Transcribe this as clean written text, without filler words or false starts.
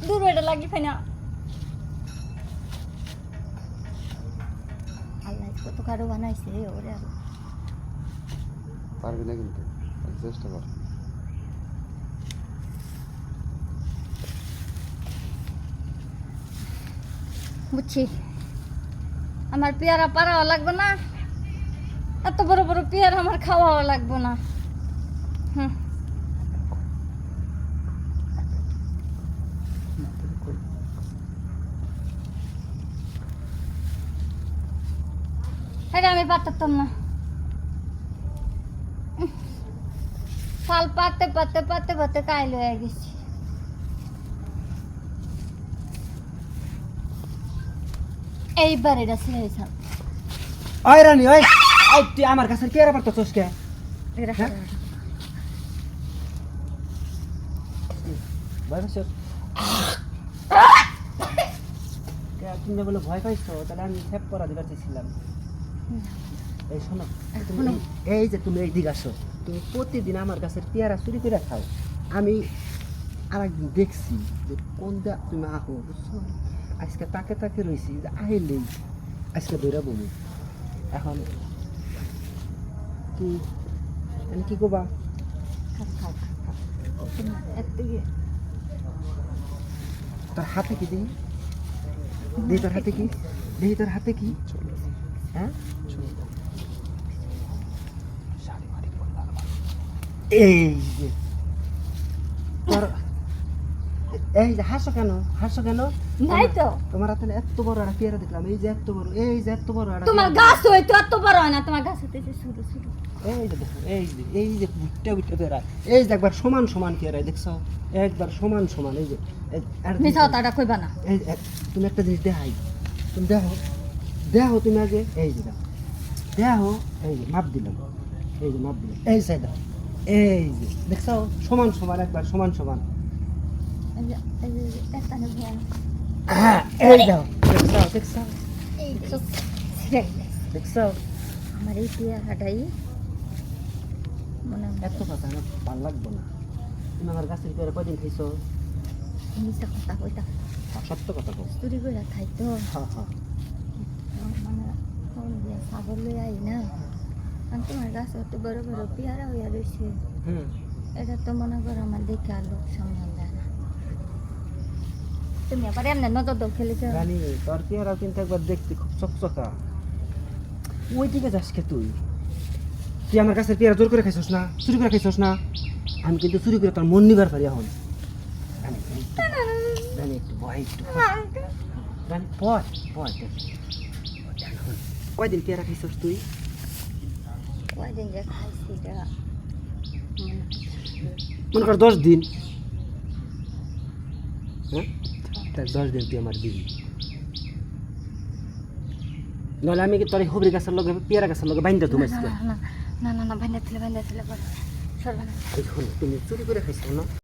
দূর এটা লাগি ফাই না আল্লাহ কত কারো বানাইছে ওরে আর পারবি না কিন্তু চেষ্টা কর বুঝছি আমার পেয়ারা পাড়াও লাগবে না এত বড় বড় পেয়ারা আমার খাওয়াও লাগবে না হুম এটা আমি পারতাম না ফাল পাতে পাতে পাতে পাতে কাইল হয়ে গেছি এইবার এটা ছেড়ে দিলাম ওই রানী ওই ওই তুই আমার কাছে পেয়ারা পারতাছস কে হ্যাঁ? ভয় পাইছ তুমি বলে ভয় পাইছো তাহলে আমি হেপ করা দিবার চেয়েছিলাম এই শোনো তুমি এই যে তুমি এই দিকে আসো তুমি প্রতিদিন আমার গাছের পেয়ারা চুরি করে খাও আমি আরেকদিন দেখছি যে কোনটা তুমি আহো বুঝছো আজকে তাকে তাকে রয়েছি যে আহিলেই আজকে দৌড়া বমি এখন কি আমি কি করবা তোর হাতে কি দিই দিই তোর হাতে কি দিই তোর হাতে কি হ্যাঁ এই যে তোর এই যে হাসো কেন নাই তো তোমার হাতে এত বড় একটা পেয়ারা দেখলাম এই যে এত বড় একটা তোমার গাছ হইতো এত বড় হয় না তোমার গাছ হইতে ছোট ছোট এই যে দেখো এই যে বুটটা পেয়ারা এই যে একবার সমান সমান পেয়ারা দেখছো একবার সমান সমান এই যে মিছা কথাটা কইবা না এই তুমি একটা জিনিস দেখাই তুমি দেখো তুমি আগে এই যে দেখো এই যে মাপ দিলাম এই সাইড এই যে দেখছো সমান সমান একবার সমান সমান হ্যাঁ এই দাও দেখছো আমার এই পেয়ারাটাই মনে এত কথা আমার ভালো লাগবো না তুমি আমার গাছের পেয়ারা কদিন খাইছো মিছা কথা কইতা সত্য কথা বল চুরি করে খাইতো হ্যাঁ মানে ছাগল লই আই না আর তোমার গাছ অত বড় বড় পেয়ারা হইয়া রয়েছে হুম এটা তো মনে করো আমার দেখে আর লোক সম্মান দেয় না তুমি আবার এমনি নজর দাও খেলেছ রানী তোর পেয়ারাও কিন্তু একবার দেখতে খুব চকচকা ওই দিকে যাস কে তুই আমার গাছের পেয়ারা জোর করে খাইছস না চুরি করে খাইছস না আমি কিন্তু চুরি করে তোর মন নিবার পারি এখন রানী একটু ভয় রানী ভয় কয়দিন পেয়ারা খাইছস তুই কয়দিন যে খাইছি এটা মনে কর 10 দিন হ্যাঁ তার 10 দিন তুই আমার দিবি নাহলে আমি কি তোর হবরি গাছের লগে পেয়ারা গাছের লগে বাইন্দা তুমি না না না না বাইন্দা ছিল পরে সরবা না তুমি চুরি করে খাইছো না